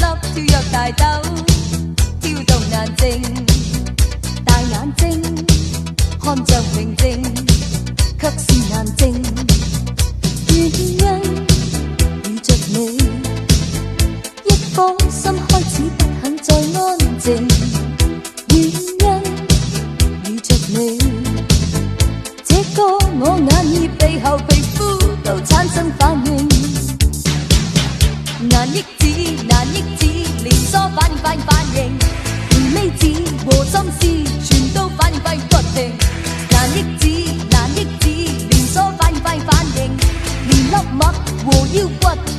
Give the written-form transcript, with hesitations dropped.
跳躍大豆，跳動眼睛，大眼睛看着平靜，卻是難靜。原因遇着你，一顆心開始不肯再安靜。原因遇着你，這個我眼耳鼻喉皮膚都產生反應。難抑制，難抑制，連鎖反應，連尾子和心思全都反應不停。難抑制，難抑制，連鎖反應，連粒物和腰骨。